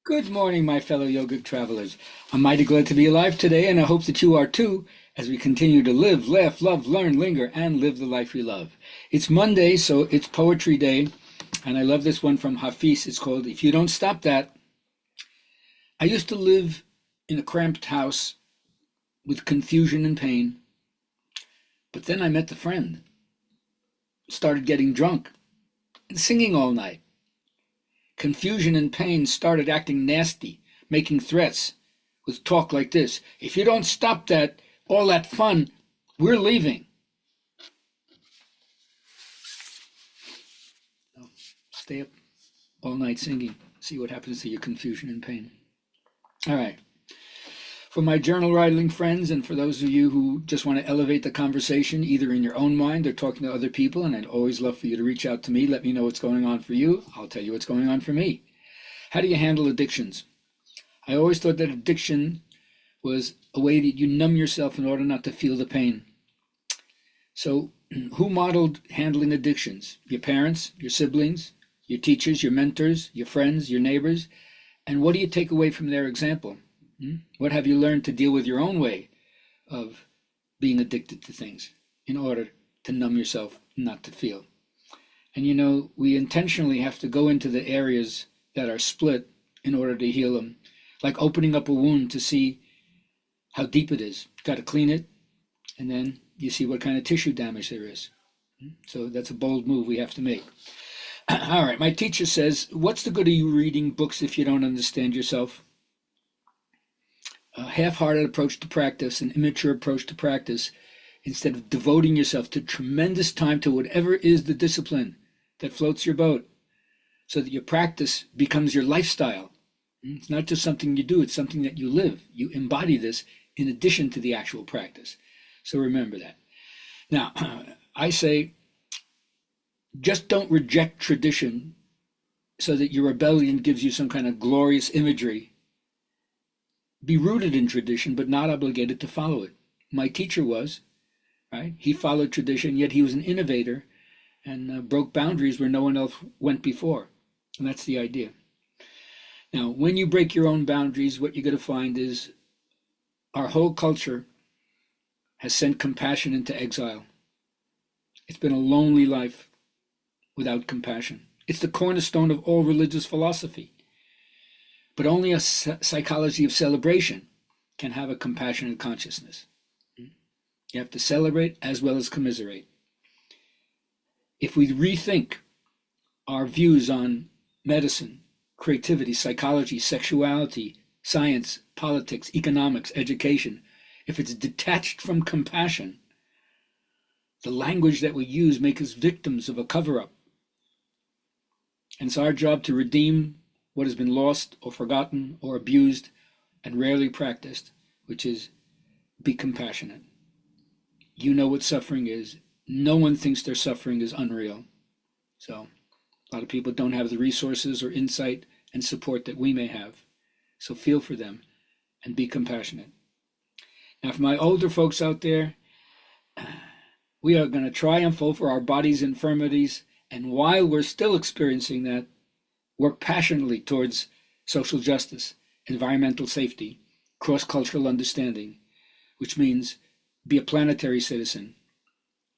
Good morning, my fellow yogic travelers. I'm mighty glad to be alive today, and I hope that you are too, as we continue to live, laugh, love, learn, linger, and live the life we love. It's Monday, so it's Poetry Day, and I love this one from Hafiz. It's called If You Don't Stop That. I used to live in a cramped house with confusion and pain, but then I met a friend, started getting drunk, and singing all night. Confusion and pain started acting nasty, making threats with talk like this. If you don't stop that, all that fun, we're leaving. Stay up all night singing. See what happens to your confusion and pain. All right. For my journal writing friends and for those of you who just want to elevate the conversation, either in your own mind or talking to other people, and I'd always love for you to reach out to me, let me know what's going on for you. I'll tell you what's going on for me. How do you handle addictions? I always thought that addiction was a way that you numb yourself in order not to feel the pain. So who modeled handling addictions? Your parents, your siblings, your teachers, your mentors, your friends, your neighbors? And what do you take away from their example? What have you learned to deal with your own way of being addicted to things in order to numb yourself, not to feel? And we intentionally have to go into the areas that are split in order to heal them, like opening up a wound to see how deep it is. Got to clean it, and then you see what kind of tissue damage there is. So that's a bold move we have to make. All right, my teacher says, what's the good of you reading books if you don't understand yourself? A half-hearted approach to practice, an immature approach to practice, instead of devoting yourself to tremendous time to whatever is the discipline that floats your boat, so that your practice becomes your lifestyle. It's not just something you do, it's something that you live. You embody this in addition to the actual practice. So remember that. Now, I say, just don't reject tradition so that your rebellion gives you some kind of glorious imagery. Be rooted in tradition, but not obligated to follow it. My teacher was, right? He followed tradition, yet he was an innovator and broke boundaries where no one else went before. And that's the idea. Now, when you break your own boundaries, what you're going to find is our whole culture has sent compassion into exile. It's been a lonely life without compassion. It's the cornerstone of all religious philosophy. But only a psychology of celebration can have a compassionate consciousness. You have to celebrate as well as commiserate. If we rethink our views on medicine, creativity, psychology, sexuality, science, politics, economics, education, if it's detached from compassion, the language that we use makes us victims of a cover-up. And it's our job to redeem what has been lost or forgotten or abused and rarely practiced, which is be compassionate. You know what suffering is. No one thinks their suffering is unreal. So a lot of people don't have the resources or insight and support that we may have. So feel for them and be compassionate. Now, for my older folks out there, we are going to triumph over our body's infirmities, and while we're still experiencing that, work passionately towards social justice, environmental safety, cross-cultural understanding, which means be a planetary citizen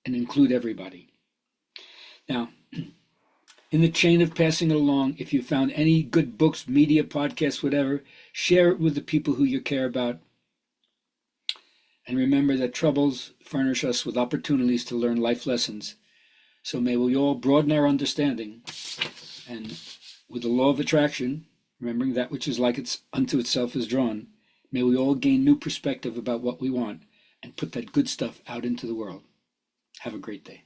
and include everybody. Now, in the chain of passing it along, if you found any good books, media, podcasts, whatever, share it with the people who you care about. And remember that troubles furnish us with opportunities to learn life lessons. So may we all broaden our understanding, and with the law of attraction, remembering that which is like it's unto itself is drawn, may we all gain new perspective about what we want and put that good stuff out into the world. Have a great day.